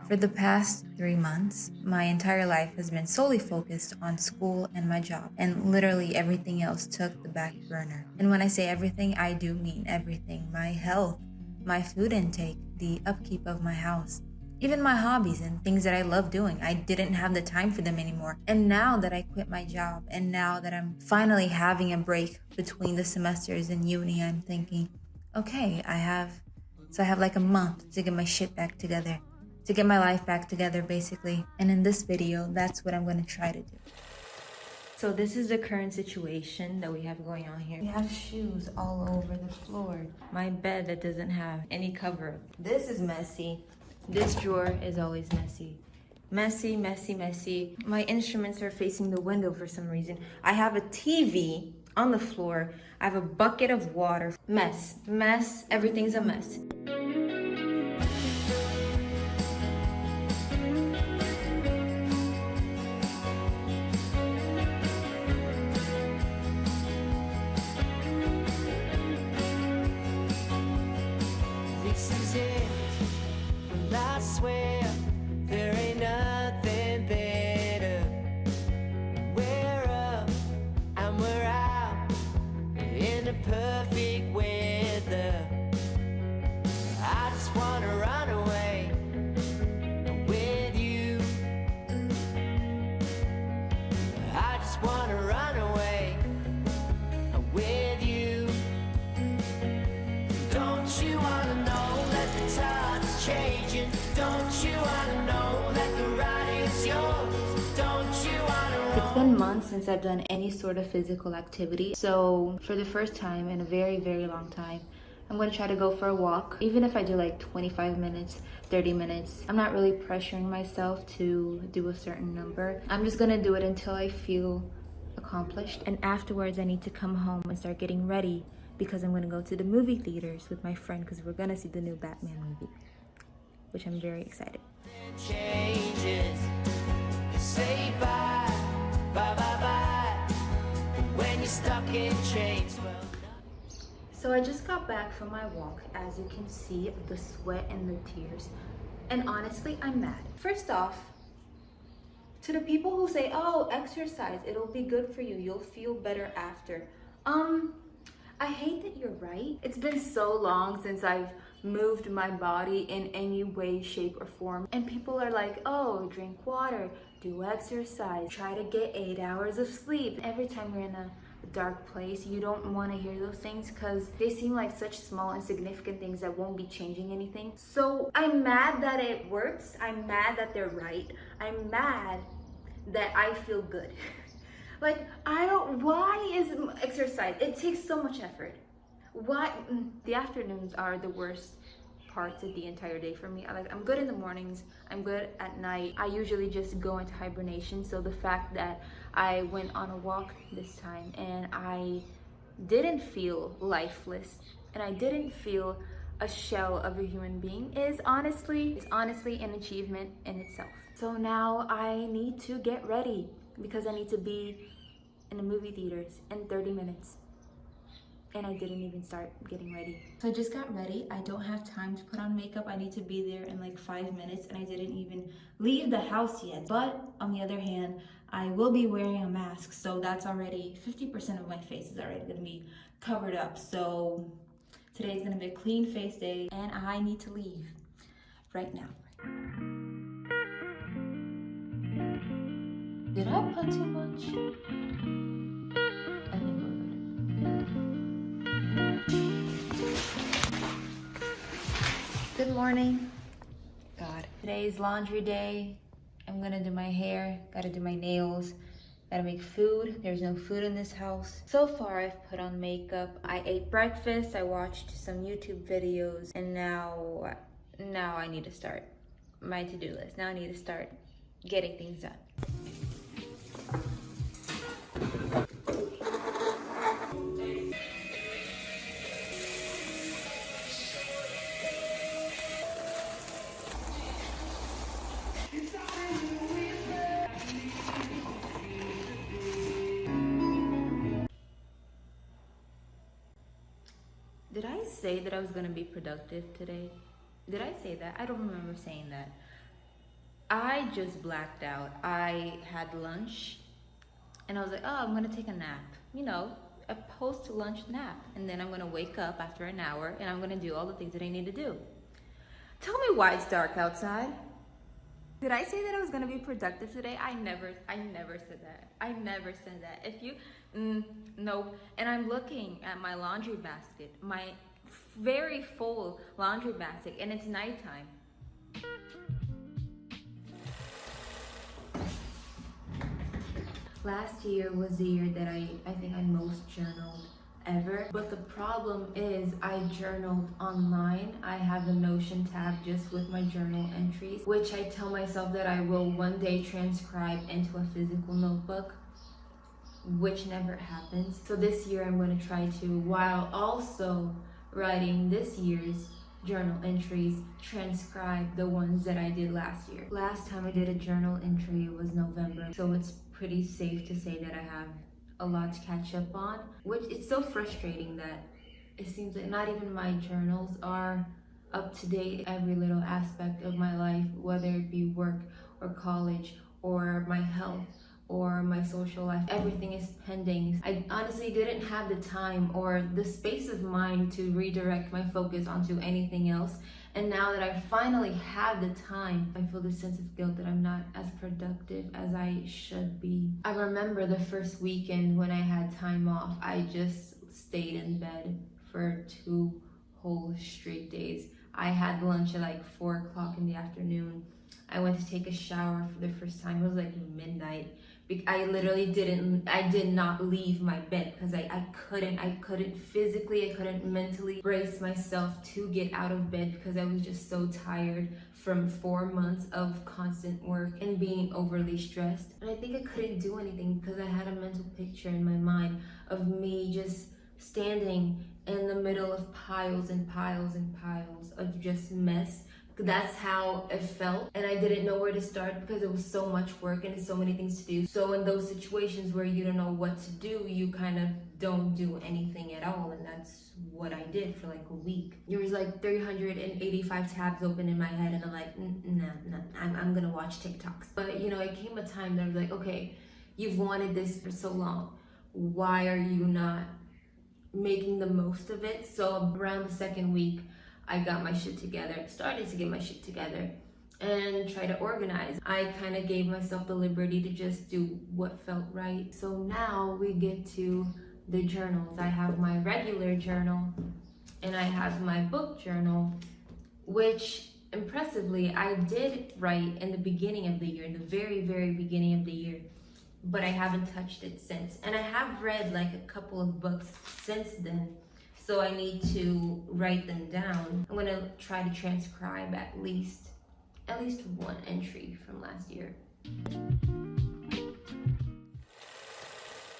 For the past 3 months, my entire life has been solely focused on school and my job, and literally everything else took the back burner. And when I say everything, I do mean everything: my health, my food intake, the upkeep of my house, even my hobbies and things that I love doing. I didn't have the time for them anymore. And now that I quit my job, and now that I'm finally having a break between the semesters in uni, I'm thinking, okay, I have like a month to get my shit back together, to get my life back together, basically. And in this video, that's what I'm going to try to do. So this is the current situation that we have going on here. We have shoes all over the floor. My bed that doesn't have any cover. This is messy. This drawer is always messy. Messy, messy, messy. My instruments are facing the window for some reason. I have a TV on the floor. I have a bucket of water. Mess, mess, everything's a mess. I swear there ain't nothing better. We're up and we're out in the perfect weather. I just wanna run away with you. I just wanna run away with you. Don't you wanna know that the time's changing? Don't you wanna know that the ride is yours? Don't you wanna It's been months since I've done any sort of physical activity. So for the first time in a very, very long time, I'm going to try to go for a walk. Even if I do like 25 minutes, 30 minutes, I'm not really pressuring myself to do a certain number. I'm just going to do it until I feel accomplished. And afterwards, I need to come home and start getting ready because I'm going to go to the movie theaters with my friend because we're going to see the new Batman movie, which I'm very excited. changes? Say bye, bye, bye, bye. When you're stuck in chains, well, So I just got back from my walk. As you can see, the sweat and the tears. And honestly, I'm mad. First off, to the people who say, oh, exercise, it'll be good for you, you'll feel better after. I hate that you're right. It's been so long since I've moved my body in any way, shape, or form. And people are like, oh, drink water, do exercise, try to get 8 hours of sleep. Every time we're in a dark place, you don't want to hear those things because they seem like such small insignificant things that won't be changing anything. So I'm mad that it works. I'm mad that they're right. I'm mad that I feel good. Like, why is exercise? It takes so much effort. Why? The afternoons are the worst parts of the entire day for me. I'm good in the mornings, I'm good at night. I usually just go into hibernation. So the fact that I went on a walk this time and I didn't feel lifeless and I didn't feel a shell of a human being is honestly an achievement in itself. So now I need to get ready because I need to be in the movie theaters in 30 minutes. And I didn't even start getting ready. So I just got ready. I don't have time to put on makeup. I need to be there in like 5 minutes and I didn't even leave the house yet. But on the other hand, I will be wearing a mask. So that's already 50% of my face is already gonna be covered up. So today's gonna be a clean face day and I need to leave right now. Did I put too much? I think we're good. Good morning. God, today's laundry day. I'm gonna do my hair, gotta do my nails, gotta make food. There's no food in this house. So far, I've put on makeup. I ate breakfast, I watched some YouTube videos, and now I need to start my to-do list. Now I need to start getting things done. Did I say that I was gonna be productive today? Did I say that? I don't remember saying that. I just blacked out. I had lunch and I was like, oh, I'm gonna take a nap. You know, a post lunch nap. And then I'm gonna wake up after an hour and I'm gonna do all the things that I need to do. Tell me why it's dark outside. Did I say that I was gonna be productive today? I never said that. I never said that. If you, no. And I'm looking at my laundry basket, my very full laundry basket, and it's nighttime. Last year was the year that I think I most journaled ever. But the problem is I journaled online. I have a Notion tab just with my journal entries, which I tell myself that I will one day transcribe into a physical notebook, which never happens. So this year I'm going to try to, while also writing this year's journal entries, transcribe the ones that I did last year. Last time I did a journal entry was November, so it's pretty safe to say that I have a lot to catch up on, which it's so frustrating that it seems that not even my journals are up to date. Every little aspect of my life, whether it be work or college or my health or my social life, everything is pending. I honestly didn't have the time or the space of mind to redirect my focus onto anything else. And now that I finally have the time, I feel this sense of guilt that I'm not as productive as I should be. I remember the first weekend when I had time off, I just stayed in bed for 2 whole straight days. I had lunch at like 4 o'clock in the afternoon. I went to take a shower for the first time. It was like midnight. I literally did not leave my bed because I couldn't physically, I couldn't mentally brace myself to get out of bed because I was just so tired from 4 months of constant work and being overly stressed. And I think I couldn't do anything because I had a mental picture in my mind of me just standing in the middle of piles and piles and piles of just mess. That's how it felt, and I didn't know where to start because it was so much work and so many things to do. So in those situations where you don't know what to do, you kind of don't do anything at all, and that's what I did for like a week. There was like 385 tabs open in my head, and I'm like, no, I'm gonna watch TikToks. But you know, it came a time that I was like, okay, you've wanted this for so long. Why are you not making the most of it? So around the second week, I got my shit together, started to get my shit together and try to organize. I kind of gave myself the liberty to just do what felt right. So now we get to the journals. I have my regular journal and I have my book journal, which impressively I did write in the beginning of the year, in the very, very beginning of the year, but I haven't touched it since. And I have read like a couple of books since then. So I need to write them down. I'm gonna try to transcribe at least one entry from last year.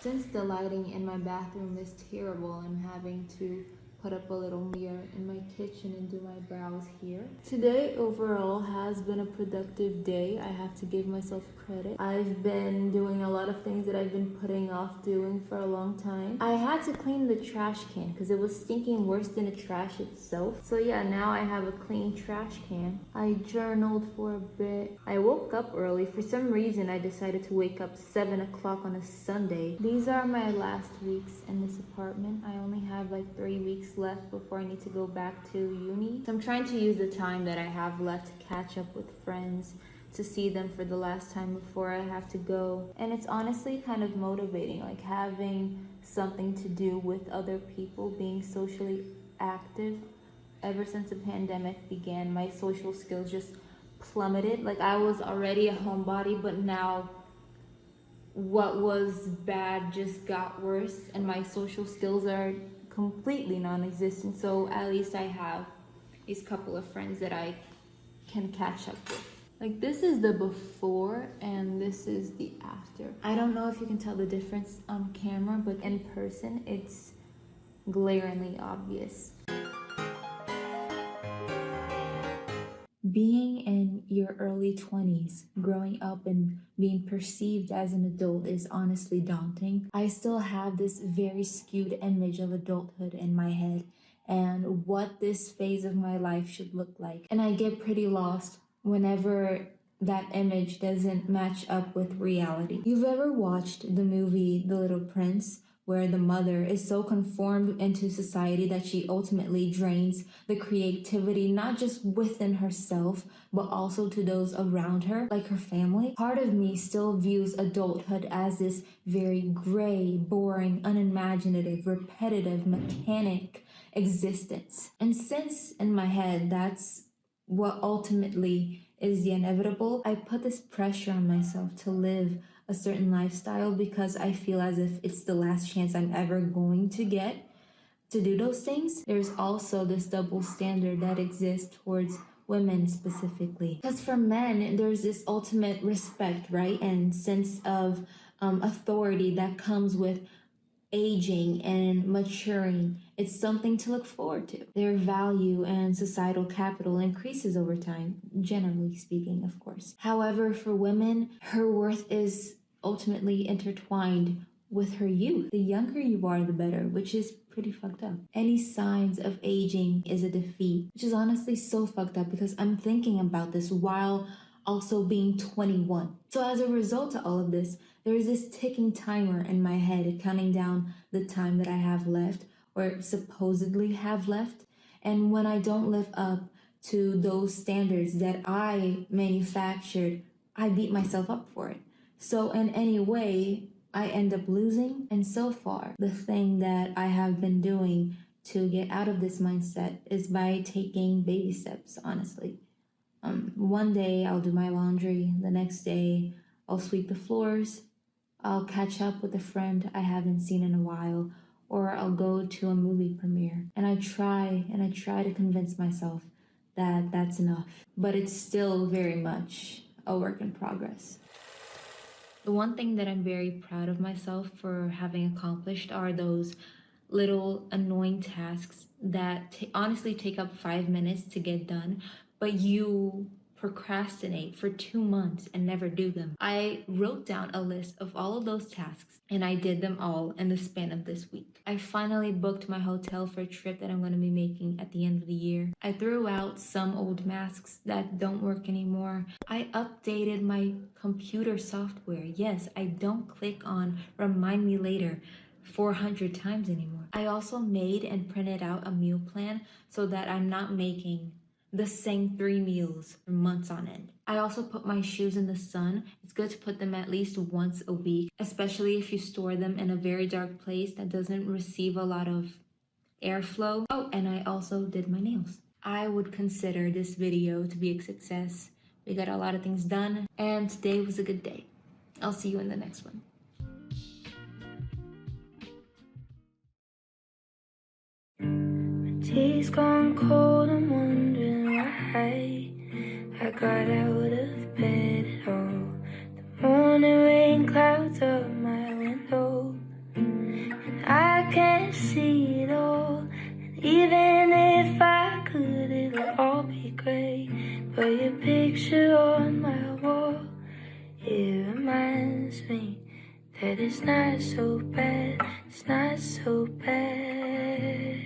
Since the lighting in my bathroom is terrible, I'm having to put up a little mirror in my kitchen and do my brows here. Today overall has been a productive day. I have to give myself credit. I've been doing a lot of things that I've been putting off doing for a long time. I had to clean the trash can because it was stinking worse than the trash itself. So yeah, now I have a clean trash can. I journaled for a bit. I woke up early. For some reason, I decided to wake up 7 o'clock on a Sunday. These are my last weeks in this apartment. I only have like 3 weeks left before I need to go back to uni. So I'm trying to use the time that I have left to catch up with friends, to see them for the last time before I have to go. And it's honestly kind of motivating, like having something to do with other people, being socially active. Ever since the pandemic began, my social skills just plummeted. Like I was already a homebody, but now what was bad just got worse and my social skills are completely non-existent. So at least I have these couple of friends that I can catch up with. Like this is the before and this is the after. I don't know if you can tell the difference on camera, but in person it's glaringly obvious. Being in your early 20s, growing up and being perceived as an adult is honestly daunting. I still have this very skewed image of adulthood in my head, and what this phase of my life should look like. And I get pretty lost whenever that image doesn't match up with reality. You've ever watched the movie The Little Prince, where the mother is so conformed into society that she ultimately drains the creativity not just within herself, but also to those around her, like her family? Part of me still views adulthood as this very gray, boring, unimaginative, repetitive, mechanic existence. And since in my head that's what ultimately is the inevitable, I put this pressure on myself to live a certain lifestyle because I feel as if it's the last chance I'm ever going to get to do those things. There's also this double standard that exists towards women specifically. Because for men, there's this ultimate respect, right? And sense of authority that comes with aging and maturing. It's something to look forward to. Their value and societal capital increases over time, generally speaking, of course. However, for women, her worth is ultimately intertwined with her youth. The younger you are, the better, which is pretty fucked up. Any signs of aging is a defeat, which is honestly so fucked up because I'm thinking about this while also being 21. So as a result of all of this, there's this ticking timer in my head counting down the time that I have left or supposedly have left. And when I don't live up to those standards that I manufactured, I beat myself up for it. So in any way, I end up losing. And so far, the thing that I have been doing to get out of this mindset is by taking baby steps, honestly. One day I'll do my laundry, the next day I'll sweep the floors, I'll catch up with a friend I haven't seen in a while, or I'll go to a movie premiere. And I try to convince myself that that's enough, but it's still very much a work in progress. The one thing that I'm very proud of myself for having accomplished are those little annoying tasks that honestly take up 5 minutes to get done, but you procrastinate for 2 months and never do them. I wrote down a list of all of those tasks and I did them all in the span of this week. I finally booked my hotel for a trip that I'm going to be making at the end of the year. I threw out some old masks that don't work anymore. I updated my computer software. Yes, I don't click on remind me later 400 times anymore. I also made and printed out a meal plan so that I'm not making the same 3 meals for months on end. I also put my shoes in the sun. It's good to put them at least once a week, especially if you store them in a very dark place that doesn't receive a lot of airflow. Oh, and I also did my nails. I would consider this video to be a success. We got a lot of things done, and today was a good day. I'll see you in the next one. Tea's gone cold, I'm wondering why I got out of bed at all. The morning rain clouds up my window, and I can't see it all. And even if I could, it'll all be great. But your picture on my wall, it reminds me that it's not so bad, it's not so bad.